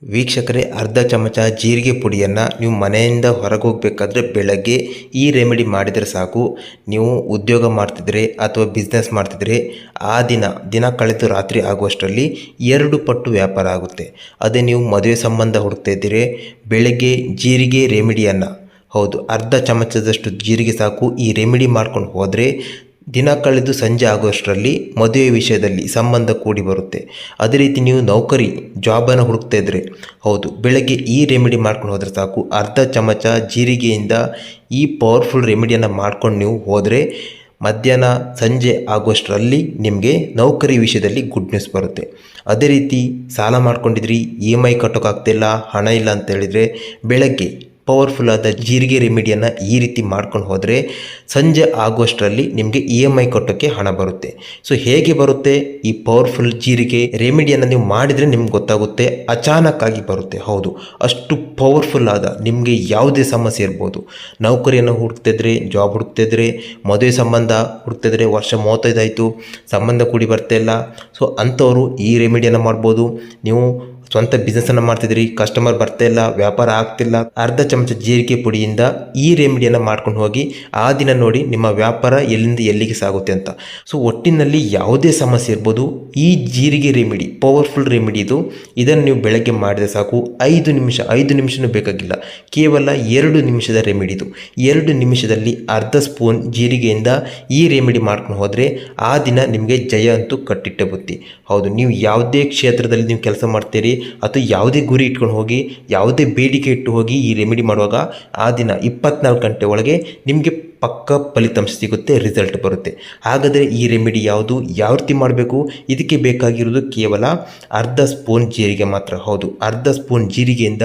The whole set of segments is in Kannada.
ವೀಕ್ಷಕರೇ, ಅರ್ಧ ಚಮಚ ಜೀರಿಗೆ ಪುಡಿಯನ್ನು ನೀವು ಮನೆಯಿಂದ ಹೊರಗೆ ಹೋಗಬೇಕಾದ್ರೆ ಬೆಳಗ್ಗೆ ಈ ರೆಮಿಡಿ ಮಾಡಿದರೆ ಸಾಕು. ನೀವು ಉದ್ಯೋಗ ಮಾಡ್ತಿದ್ರೆ ಅಥವಾ ಬಿಸ್ನೆಸ್ ಮಾಡ್ತಿದ್ರೆ ಆ ದಿನ ಕಳೆದು ರಾತ್ರಿ ಆಗುವಷ್ಟರಲ್ಲಿ 2 ಪಟ್ಟು ವ್ಯಾಪಾರ ಆಗುತ್ತೆ. ಅದೇ ನೀವು ಮದುವೆ ಸಂಬಂಧ ಹುಡುಕ್ತಾ ಇದ್ದೀರಿ, ಬೆಳಗ್ಗೆ ಜೀರಿಗೆ ರೆಮಿಡಿಯನ್ನು ಅರ್ಧ ಚಮಚದಷ್ಟು ಜೀರಿಗೆ ಸಾಕು. ಈ ರೆಮಿಡಿ ಮಾಡ್ಕೊಂಡು ಹೋದರೆ ದಿನ ಕಳೆದು ಸಂಜೆ ಆಗುವಷ್ಟರಲ್ಲಿ ಮದುವೆ ವಿಷಯದಲ್ಲಿ ಸಂಬಂಧ ಕೂಡಿ ಬರುತ್ತೆ. ಅದೇ ರೀತಿ ನೀವು ನೌಕರಿ ಜಾಬನ್ನು ಹುಡುಕ್ತಾ ಇದ್ದರೆ ಬೆಳಗ್ಗೆ ಈ ರೆಮಿಡಿ ಮಾಡ್ಕೊಂಡು ಹೋದರೆ ಸಾಕು. ಅರ್ಧ ಚಮಚ ಜೀರಿಗೆಯಿಂದ ಈ ಪವರ್ಫುಲ್ ರೆಮಿಡಿಯನ್ನು ಮಾಡ್ಕೊಂಡು ನೀವು ಹೋದರೆ ಮಧ್ಯಾಹ್ನ ಸಂಜೆ ಆಗುವಷ್ಟರಲ್ಲಿ ನಿಮಗೆ ನೌಕರಿ ವಿಷಯದಲ್ಲಿ ಗುಡ್ ನ್ಯೂಸ್ ಬರುತ್ತೆ. ಅದೇ ರೀತಿ ಸಾಲ ಮಾಡ್ಕೊಂಡಿದ್ರಿ, EMI ಕಟ್ಟೋಕ್ಕಾಗ್ತಿಲ್ಲ, ಹಣ ಇಲ್ಲ ಅಂತ ಹೇಳಿದರೆ ಬೆಳಗ್ಗೆ ಪವರ್ಫುಲ್ ಆದ ಜೀರಿಗೆ ರೆಮಿಡಿಯನ್ನು ಈ ರೀತಿ ಮಾಡ್ಕೊಂಡು ಹೋದರೆ ಸಂಜೆ ಆಗುವಷ್ಟರಲ್ಲಿ ನಿಮಗೆ EMI ಕಟ್ಟೋಕ್ಕೆ ಹಣ ಬರುತ್ತೆ. ಸೊ ಹೇಗೆ ಬರುತ್ತೆ? ಈ ಪವರ್ಫುಲ್ ಜೀರಿಗೆ ರೆಮಿಡಿಯನ್ನು ನೀವು ಮಾಡಿದರೆ ನಿಮ್ಗೆ ಗೊತ್ತಾಗುತ್ತೆ. ಅಚಾನಕ್ಕಾಗಿ ಬರುತ್ತೆ. ಅಷ್ಟು ಪವರ್ಫುಲ್ ಆದ, ನಿಮಗೆ ಯಾವುದೇ ಸಮಸ್ಯೆ ಇರ್ಬೋದು, ನೌಕರಿಯನ್ನು ಹುಡುಕ್ತಿದ್ರೆ, ಜಾಬ್ ಹುಡುಕ್ತಿದ್ರೆ, ಮದುವೆ ಸಂಬಂಧ ಹುಡುಕ್ತಿದ್ರೆ, ವರ್ಷ 35 ಆಯಿತು, ಸಂಬಂಧ ಕೂಡಿ ಬರ್ತಾಯಿಲ್ಲ, ಸೊ ಅಂಥವರು ಈ ರೆಮಿಡಿಯನ್ನು ಮಾಡ್ಬೋದು. ನೀವು ಸ್ವಂತ ಬಿಸ್ನೆಸ್ಸನ್ನು ಮಾಡ್ತಿದ್ರಿ, ಕಸ್ಟಮರ್ ಬರ್ತಾಯಿಲ್ಲ, ವ್ಯಾಪಾರ ಆಗ್ತಿಲ್ಲ, ಅರ್ಧ ಚಮಚ ಜೀರಿಗೆ ಪುಡಿಯಿಂದ ಈ ರೆಮಿಡಿಯನ್ನು ಮಾಡ್ಕೊಂಡು ಹೋಗಿ ಆ ದಿನ ನೋಡಿ ನಿಮ್ಮ ವ್ಯಾಪಾರ ಎಲ್ಲಿಂದ ಎಲ್ಲಿಗೆ ಸಾಗುತ್ತೆ ಅಂತ. ಸೊ ಒಟ್ಟಿನಲ್ಲಿ ಯಾವುದೇ ಸಮಸ್ಯೆ ಇರ್ಬೋದು, ಈ ಜೀರಿಗೆ ರೆಮಿಡಿ ಪವರ್ಫುಲ್ ರೆಮಿಡಿ ಇದು. ಇದನ್ನು ನೀವು ಬೆಳಗ್ಗೆ ಮಾಡಿದರೆ ಸಾಕು. 5 ನಿಮಿಷನೂ ಬೇಕಾಗಿಲ್ಲ, ಕೇವಲ 2 ನಿಮಿಷದ ರೆಮಿಡಿ ಇದು. 2 ನಿಮಿಷದಲ್ಲಿ ಅರ್ಧ ಸ್ಪೂನ್ ಜೀರಿಗೆಯಿಂದ ಈ ರೆಮಿಡಿ ಮಾಡ್ಕೊಂಡು ಹೋದರೆ ಆ ದಿನ ನಿಮಗೆ ಜಯ ಅಂತೂ ಕಟ್ಟಿಟ್ಟ ಬುತ್ತಿ. ನೀವು ಯಾವುದೇ ಕ್ಷೇತ್ರದಲ್ಲಿ ನೀವು ಕೆಲಸ ಮಾಡ್ತೀರಿ ಅಥವಾ ಯಾವುದೇ ಗುರಿ ಇಟ್ಕೊಂಡು ಹೋಗಿ, ಯಾವುದೇ ಬೇಡಿಕೆ ಇಟ್ಟು ಹೋಗಿ ಈ ರೆಮಿಡಿ ಮಾಡುವಾಗ ಆ ದಿನ 24 ಗಂಟೆ ಒಳಗೆ ನಿಮಗೆ ಪಕ್ಕ ಫಲಿತಾಂಶ ಸಿಗುತ್ತೆ, ರಿಸಲ್ಟ್ ಬರುತ್ತೆ. ಹಾಗಾದರೆ ಈ ರೆಮಿಡಿ ಯಾವುದು, ಯಾವ ರೀತಿ ಮಾಡಬೇಕು? ಇದಕ್ಕೆ ಬೇಕಾಗಿರೋದು ಕೇವಲ ಅರ್ಧ ಸ್ಪೂನ್ ಜೀರಿಗೆ ಮಾತ್ರ. ಅರ್ಧ ಸ್ಪೂನ್ ಜೀರಿಗೆಯಿಂದ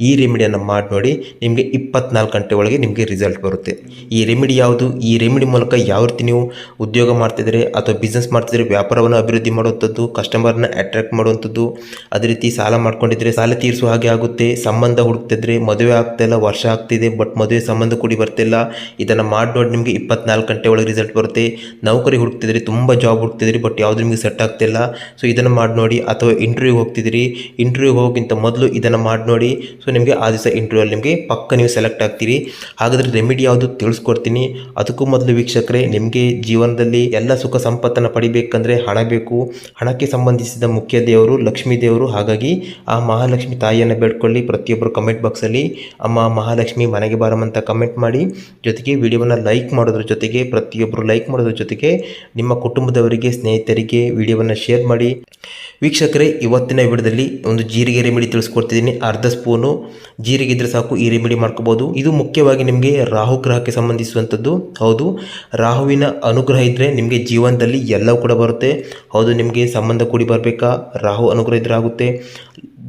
ಈ ರೆಮಿಡಿಯನ್ನು ಮಾಡಿ ನೋಡಿ, ನಿಮಗೆ 24 ಗಂಟೆ ಒಳಗೆ ನಿಮಗೆ ರಿಸಲ್ಟ್ ಬರುತ್ತೆ. ಈ ರೆಮಿಡಿ ಯಾವುದು? ಈ ರೆಮಿಡಿ ಮೂಲಕ ಯಾವ ರೀತಿ ನೀವು ಉದ್ಯೋಗ ಮಾಡ್ತಿದ್ರೆ ಅಥವಾ ಬಿಸ್ನೆಸ್ ಮಾಡ್ತಿದ್ರೆ ವ್ಯಾಪಾರವನ್ನು ಅಭಿವೃದ್ಧಿ ಮಾಡುವಂಥದ್ದು, ಕಸ್ಟಮರ್ನ ಅಟ್ರಾಕ್ಟ್ ಮಾಡುವಂಥದ್ದು, ಅದೇ ರೀತಿ ಸಾಲ ಮಾಡ್ಕೊಂಡಿದ್ರೆ ಸಾಲ ತೀರಿಸುವ ಹಾಗೆ ಆಗುತ್ತೆ. ಸಂಬಂಧ ಹುಡುಕ್ತಿದ್ರೆ ಮದುವೆ ಆಗ್ತಾಯಿಲ್ಲ, ವರ್ಷ ಆಗ್ತಿದೆ ಬಟ್ ಮದುವೆ ಸಂಬಂಧ ಕೂಡಿ ಬರ್ತಿಲ್ಲ, ಇದನ್ನು ಮಾಡಿ ನೋಡಿ ನಿಮಗೆ 24 ಗಂಟೆ ಒಳಗೆ ರಿಸಲ್ಟ್ ಬರುತ್ತೆ. ನೌಕರಿ ಹುಡುಕ್ತಿದ್ರಿ, ತುಂಬ ಜಾಬ್ ಹುಡುಕ್ತಿದ್ರಿ ಬಟ್ ಯಾವುದು ನಿಮಗೆ ಸೆಟ್ ಆಗ್ತಿಲ್ಲ, ಸೊ ಇದನ್ನು ಮಾಡಿ ನೋಡಿ. ಅಥವಾ ಇಂಟರ್ವ್ಯೂಗೆ ಹೋಗ್ತಿದ್ದೀರಿ, ಇಂಟರ್ವ್ಯೂಗೆ ಹೋಗೋಕ್ಕಿಂತ ಮೊದಲು ಇದನ್ನು ಮಾಡಿ ನೋಡಿ. ಸೊ ನಿಮಗೆ ಆ ದಿವಸ ಇಂಟರ್ವ್ಯೂಲ್ಲಿ ನಿಮಗೆ ಪಕ್ಕ ನೀವು ಸೆಲೆಕ್ಟ್ ಆಗ್ತೀರಿ. ಹಾಗಾದರೆ ರೆಮಿಡಿ ಯಾವುದು ತಿಳಿಸ್ಕೊಡ್ತೀನಿ. ಅದಕ್ಕೂ ಮೊದಲು ವೀಕ್ಷಕರೇ, ನಿಮಗೆ ಜೀವನದಲ್ಲಿ ಎಲ್ಲ ಸುಖ ಸಂಪತ್ತನ್ನು ಪಡಿಬೇಕಂದ್ರೆ ಹಣ ಬೇಕು. ಹಣಕ್ಕೆ ಸಂಬಂಧಿಸಿದ ಮುಖ್ಯ ದೇವರು ಲಕ್ಷ್ಮೀ ದೇವರು. ಹಾಗಾಗಿ ಆ ಮಹಾಲಕ್ಷ್ಮಿ ತಾಯಿಯನ್ನು ಬೇಡ್ಕೊಳ್ಳಿ. ಪ್ರತಿಯೊಬ್ಬರು ಕಮೆಂಟ್ ಬಾಕ್ಸಲ್ಲಿ ಅಮ್ಮ ಮಹಾಲಕ್ಷ್ಮಿ ಮನೆಗೆ ಬಾರಮ್ಮಂತ ಕಮೆಂಟ್ ಮಾಡಿ. ಜೊತೆಗೆ ವಿಡಿಯೋವನ್ನು ಲೈಕ್ ಮಾಡೋದ್ರ ಜೊತೆಗೆ, ಪ್ರತಿಯೊಬ್ಬರು ಲೈಕ್ ಮಾಡೋದ್ರ ಜೊತೆಗೆ ನಿಮ್ಮ ಕುಟುಂಬದವರಿಗೆ, ಸ್ನೇಹಿತರಿಗೆ ವಿಡಿಯೋವನ್ನು ಶೇರ್ ಮಾಡಿ. ವೀಕ್ಷಕರೇ, ಇವತ್ತಿನ ವಿಡಿಯೋದಲ್ಲಿ ಒಂದು ಜೀರಿಗೆ ರೆಮಿಡಿ ತಿಳಿಸ್ಕೊಡ್ತಿದ್ದೀನಿ. ಅರ್ಧ ಸ್ಪೂನು ಜೀರಿಗೆ ಇದ್ರೆ ಸಾಕು, ಈ ರೆಮಿಡಿ ಮಾಡ್ಕೋಬೋದು. ಇದು ಮುಖ್ಯವಾಗಿ ನಿಮಗೆ ರಾಹು ಗ್ರಹಕ್ಕೆ ಸಂಬಂಧಿಸುವಂಥದ್ದು. ರಾಹುವಿನ ಅನುಗ್ರಹ ಇದ್ದರೆ ನಿಮಗೆ ಜೀವನದಲ್ಲಿ ಎಲ್ಲವೂ ಕೂಡ ಬರುತ್ತೆ. ನಿಮಗೆ ಸಂಬಂಧ ಕೂಡಿ ಬರಬೇಕಾ, ರಾಹು ಅನುಗ್ರಹ ಇದ್ರೆ ಆಗುತ್ತೆ.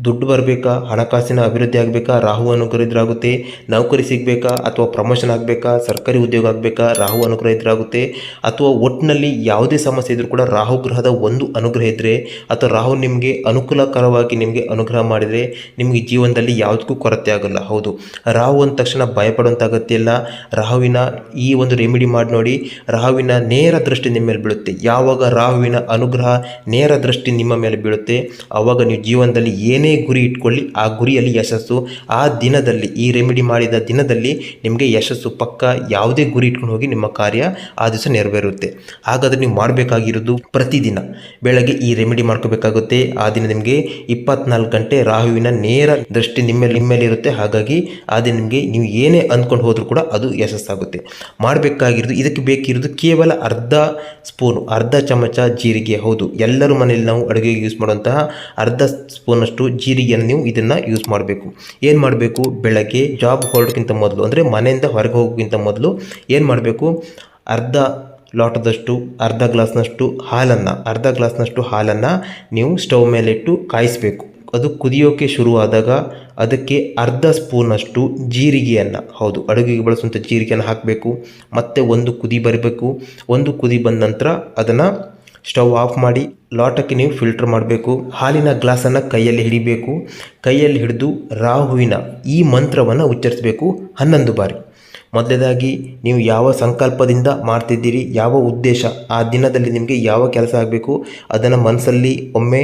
ದುಡ್ಡು ಬರಬೇಕಾ, ಹಣಕಾಸಿನ ಅಭಿವೃದ್ಧಿ ಆಗಬೇಕಾ, ರಾಹು ಅನುಗ್ರಹ ಇದ್ರೆ ಆಗುತ್ತೆ. ನೌಕರಿ ಸಿಗಬೇಕಾ ಅಥವಾ ಪ್ರಮೋಷನ್ ಆಗಬೇಕಾ, ಸರ್ಕಾರಿ ಉದ್ಯೋಗ ಆಗಬೇಕಾ, ರಾಹು ಅನುಗ್ರಹ ಇದ್ರೆ ಆಗುತ್ತೆ. ಅಥವಾ ಒಟ್ಟಿನಲ್ಲಿ ಯಾವುದೇ ಸಮಸ್ಯೆ ಇದ್ರೂ ಕೂಡ ರಾಹು ಗ್ರಹದ ಒಂದು ಅನುಗ್ರಹ ಇದ್ದರೆ ಅಥವಾ ರಾಹು ನಿಮಗೆ ಅನುಕೂಲಕರವಾಗಿ ನಿಮಗೆ ಅನುಗ್ರಹ ಮಾಡಿದರೆ ನಿಮಗೆ ಜೀವನದಲ್ಲಿ ಯಾವುದಕ್ಕೂ ಕೊರತೆ ಆಗಲ್ಲ. ರಾಹು ಅಂದ ತಕ್ಷಣ ಭಯಪಡುವಂಥ ಅಗತ್ಯ ಇಲ್ಲ. ರಾಹುವಿನ ಈ ಒಂದು ರೆಮಿಡಿ ಮಾಡಿ ನೋಡಿ, ರಾಹುವಿನ ನೇರ ದೃಷ್ಟಿ ನಿಮ್ಮ ಮೇಲೆ ಬೀಳುತ್ತೆ. ಯಾವಾಗ ರಾಹುವಿನ ಅನುಗ್ರಹ ನೇರ ದೃಷ್ಟಿ ನಿಮ್ಮ ಮೇಲೆ ಬೀಳುತ್ತೆ ಆವಾಗ ನೀವು ಜೀವನದಲ್ಲಿ ಏನೇ ಗುರಿ ಇಟ್ಕೊಳ್ಳಿ, ಆ ಗುರಿಯಲ್ಲಿ ಯಶಸ್ಸು. ಆ ದಿನದಲ್ಲಿ, ಈ ರೆಮಿಡಿ ಮಾಡಿದ ದಿನದಲ್ಲಿ ನಿಮಗೆ ಯಶಸ್ಸು ಪಕ್ಕ. ಯಾವುದೇ ಗುರಿ ಇಟ್ಕೊಂಡು ಹೋಗಿ ನಿಮ್ಮ ಕಾರ್ಯ ಆ ದಿವಸ ನೆರವೇರುತ್ತೆ. ಹಾಗಾದರೆ ನೀವು ಮಾಡಬೇಕಾಗಿರೋದು ಪ್ರತಿದಿನ ಬೆಳಗ್ಗೆ ಈ ರೆಮಿಡಿ ಮಾಡ್ಕೋಬೇಕಾಗುತ್ತೆ. ಆ ದಿನ ನಿಮಗೆ 24 ಗಂಟೆ ರಾಹುವಿನ ನೇರ ದೃಷ್ಟಿ ನಿಮ್ಮ ಮೇಲೆ ಇರುತ್ತೆ. ಹಾಗಾಗಿ ಆ ದಿನ ನಿಮಗೆ ನೀವು ಏನೇ ಅಂದ್ಕೊಂಡು ಹೋದರೂ ಕೂಡ ಅದು ಯಶಸ್ಸಾಗುತ್ತೆ. ಮಾಡಬೇಕಾಗಿರೋದು, ಇದಕ್ಕೆ ಬೇಕಿರೋದು ಕೇವಲ ಅರ್ಧ ಸ್ಪೂನು, ಅರ್ಧ ಚಮಚ ಜೀರಿಗೆ. ಎಲ್ಲರೂ ಮನೆಯಲ್ಲಿ ನಾವು ಅಡುಗೆಗೆ ಯೂಸ್ ಮಾಡುವಂತಹ ಅರ್ಧ ಸ್ಪೂನಷ್ಟು ಜೀರಿಗೆಯನ್ನು ನೀವು ಇದನ್ನು ಯೂಸ್ ಮಾಡಬೇಕು. ಏನು ಮಾಡಬೇಕು? ಬೆಳಗ್ಗೆ ಜಾಬ್ ಹೊರಡೋಕ್ಕಿಂತ ಮೊದಲು, ಅಂದರೆ ಮನೆಯಿಂದ ಹೊರಗೆ ಹೋಗೋಕ್ಕಿಂತ ಮೊದಲು ಏನು ಮಾಡಬೇಕು? ಅರ್ಧ ಗ್ಲಾಸ್ನಷ್ಟು ಹಾಲನ್ನು ನೀವು ಸ್ಟವ್ ಮೇಲೆ ಇಟ್ಟು ಕಾಯಿಸಬೇಕು. ಅದು ಕುದಿಯೋಕ್ಕೆ ಶುರುವಾದಾಗ ಅದಕ್ಕೆ ಅರ್ಧ ಸ್ಪೂನಷ್ಟು ಜೀರಿಗೆಯನ್ನು, ಅಡುಗೆಗೆ ಬಳಸುವಂಥ ಜೀರಿಗೆಯನ್ನು ಹಾಕಬೇಕು. ಮತ್ತು ಒಂದು ಕುದಿ ಬರಬೇಕು. ಒಂದು ಕುದಿ ಬಂದ ನಂತರ ಅದನ್ನು ಸ್ಟವ್ ಆಫ್ ಮಾಡಿ ಲೋಟಕ್ಕೆ ನೀವು ಫಿಲ್ಟರ್ ಮಾಡಬೇಕು. ಹಾಲಿನ ಗ್ಲಾಸನ್ನು ಕೈಯಲ್ಲಿ ಹಿಡಿಬೇಕು. ಕೈಯಲ್ಲಿ ಹಿಡಿದು ರಾಹುವಿನ ಈ ಮಂತ್ರವನ್ನು ಉಚ್ಚರಿಸಬೇಕು 11 ಬಾರಿ. ಮೊದಲನೇದಾಗಿ ನೀವು ಯಾವ ಸಂಕಲ್ಪದಿಂದ ಮಾಡ್ತಿದ್ದೀರಿ, ಯಾವ ಉದ್ದೇಶ, ಆ ದಿನದಲ್ಲಿ ನಿಮಗೆ ಯಾವ ಕೆಲಸ ಆಗಬೇಕು ಅದನ್ನು ಮನಸ್ಸಲ್ಲಿ ಒಮ್ಮೆ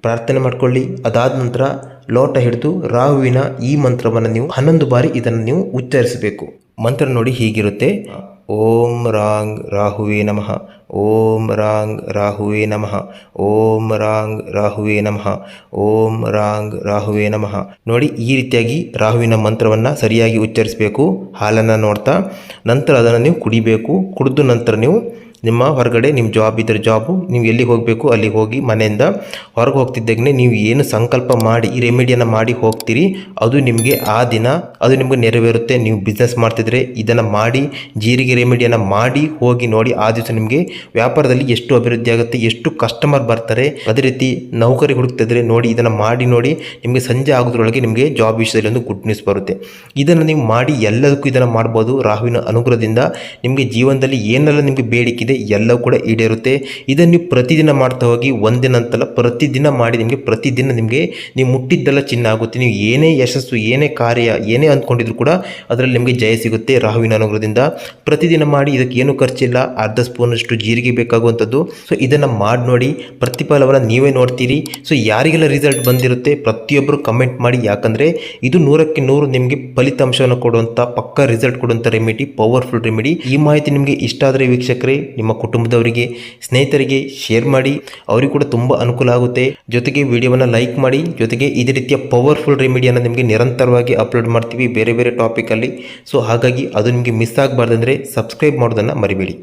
ಪ್ರಾರ್ಥನೆ ಮಾಡ್ಕೊಳ್ಳಿ. ಅದಾದ ನಂತರ ಲೋಟ ಹಿಡಿದು ರಾಹುವಿನ ಈ ಮಂತ್ರವನ್ನು ನೀವು 11 ಬಾರಿ ಇದನ್ನು ನೀವು ಉಚ್ಚರಿಸಬೇಕು. ಮಂತ್ರ ನೋಡಿ ಹೀಗಿರುತ್ತೆ: ಓಂ ರಾಂಗ್ ರಾಹುವೇ ನಮಃ, ಓಂ ರಾಂಗ್ ರಾಹುವೇ ನಮಃ, ಓಂ ರಾಂಗ್ ರಾಹುವೇ ನಮಃ, ಓಂ ರಾಂಗ್ ರಾಹುವೇ ನಮಃ. ನೋಡಿ, ಈ ರೀತಿಯಾಗಿ ರಾಹುವಿನ ಮಂತ್ರವನ್ನು ಸರಿಯಾಗಿ ಉಚ್ಚರಿಸಬೇಕು ಹಾಲನ್ನು ನೋಡ್ತಾ. ನಂತರ ಅದನ್ನು ನೀವು ಕುಡಿಬೇಕು. ಕುಡಿದ ನಂತರ ನೀವು ನಿಮ್ಮ ಹೊರಗಡೆ ನಿಮ್ಮ ಜಾಬ್ ಇದ್ದರೆ ಜಾಬು, ನೀವು ಎಲ್ಲಿಗೆ ಹೋಗಬೇಕು ಅಲ್ಲಿಗೆ ಹೋಗಿ ಮನೆಯಿಂದ ಹೊರಗೆ ಹೋಗ್ತಿದ್ದಾಗನೇ ನೀವು ಏನು ಸಂಕಲ್ಪ ಮಾಡಿ ಈ ರೆಮಿಡಿಯನ್ನು ಮಾಡಿ ಹೋಗ್ತೀರಿ, ಅದು ನಿಮಗೆ ಆ ದಿನ ಅದು ನಿಮಗೆ ನೆರವೇರುತ್ತೆ. ನೀವು ಬಿಸ್ನೆಸ್ ಮಾಡ್ತಿದ್ರೆ ಇದನ್ನು ಮಾಡಿ, ಜೀರಿಗೆ ರೆಮಿಡಿಯನ್ನು ಮಾಡಿ ಹೋಗಿ ನೋಡಿ. ಆ ದಿವಸ ನಿಮಗೆ ವ್ಯಾಪಾರದಲ್ಲಿ ಎಷ್ಟು ಅಭಿವೃದ್ಧಿ ಆಗುತ್ತೆ, ಎಷ್ಟು ಕಸ್ಟಮರ್ ಬರ್ತಾರೆ. ಅದೇ ರೀತಿ ನೌಕರಿ ಹುಡುಕ್ತಿದ್ರೆ ನೋಡಿ, ಇದನ್ನು ಮಾಡಿ ನೋಡಿ. ನಿಮಗೆ ಸಂಜೆ ಆಗೋದ್ರೊಳಗೆ ನಿಮಗೆ ಜಾಬ್ ವಿಷಯದಲ್ಲಿ ಒಂದು ಗುಡ್ ನ್ಯೂಸ್ ಬರುತ್ತೆ. ಇದನ್ನು ನೀವು ಮಾಡಿ ಎಲ್ಲದಕ್ಕೂ ಇದನ್ನು ಮಾಡ್ಬೋದು. ರಾಹುವಿನ ಅನುಗ್ರಹದಿಂದ ನಿಮಗೆ ಜೀವನದಲ್ಲಿ ಏನೆಲ್ಲ ನಿಮಗೆ ಬೇಡಿಕೆ ಎಲ್ಲವೂ ಕೂಡ ಈಡೇರುತ್ತೆ. ಇದನ್ನು ನೀವು ಪ್ರತಿದಿನ ಮಾಡ್ತಾ ಹೋಗಿ. ಒಂದಿನ ಅಂತಲ್ಲ, ಪ್ರತಿದಿನ ಮಾಡಿ. ನಿಮಗೆ ಪ್ರತಿದಿನ ನಿಮಗೆ ನೀವು ಮುಟ್ಟಿದ್ದೆಲ್ಲ ಚಿನ್ನ ಆಗುತ್ತೆ. ನೀವು ಏನೇ ಯಶಸ್ಸು, ಏನೇ ಕಾರ್ಯ, ಏನೇ ಅಂದ್ಕೊಂಡಿದ್ರು ಕೂಡ ಅದರಲ್ಲಿ ನಿಮಗೆ ಜಯ ಸಿಗುತ್ತೆ ರಾಹುವಿನ ಅನುಗ್ರಹದಿಂದ. ಪ್ರತಿದಿನ ಮಾಡಿ. ಇದಕ್ಕೆ ಏನು ಖರ್ಚಿಲ್ಲ. ಅರ್ಧ ಸ್ಪೂನಷ್ಟು ಜೀರಿಗೆ ಬೇಕಾಗುವಂಥದ್ದು. ಸೊ ಇದನ್ನು ಮಾಡಿ ನೋಡಿ, ಪ್ರತಿಫಲವನ್ನು ನೀವೇ ನೋಡ್ತೀರಿ. ಸೊ ಯಾರಿಗೆಲ್ಲ ರಿಸಲ್ಟ್ ಬಂದಿರುತ್ತೆ ಪ್ರತಿಯೊಬ್ಬರು ಕಮೆಂಟ್ ಮಾಡಿ. ಯಾಕಂದರೆ ಇದು 100ಕ್ಕೆ 100 ನಿಮಗೆ ಫಲಿತಾಂಶವನ್ನು ಕೊಡುವಂಥ ಪಕ್ಕಾ ರಿಸಲ್ಟ್ ಕೊಡುವಂಥ ರೆಮಿಡಿ, ಪವರ್ಫುಲ್ ರೆಮಿಡಿ. ಈ ಮಾಹಿತಿ ನಿಮಗೆ ಇಷ್ಟ ಆದರೆ ವೀಕ್ಷಕರೇ, ನಿಮ್ಮ ಕುಟುಂಬದವರಿಗೆ, ಸ್ನೇಹಿತರಿಗೆ ಶೇರ್ ಮಾಡಿ. ಅವರಿಗೂ ಕೂಡ ತುಂಬ ಅನುಕೂಲ ಆಗುತ್ತೆ. ಜೊತೆಗೆ ವಿಡಿಯೋವನ್ನು ಲೈಕ್ ಮಾಡಿ. ಜೊತೆಗೆ ಇದೇ ರೀತಿಯ ಪವರ್ಫುಲ್ ರೆಮಿಡಿಯನ್ನು ನಿಮಗೆ ನಿರಂತರವಾಗಿ ಅಪ್ಲೋಡ್ ಮಾಡ್ತೀವಿ ಬೇರೆ ಬೇರೆ ಟಾಪಿಕಲ್ಲಿ. ಸೊ ಹಾಗಾಗಿ ಅದು ನಿಮಗೆ ಮಿಸ್ ಆಗಬಾರ್ದಂದರೆ ಸಬ್ಸ್ಕ್ರೈಬ್ ಮಾಡೋದನ್ನು ಮರಿಬೇಡಿ.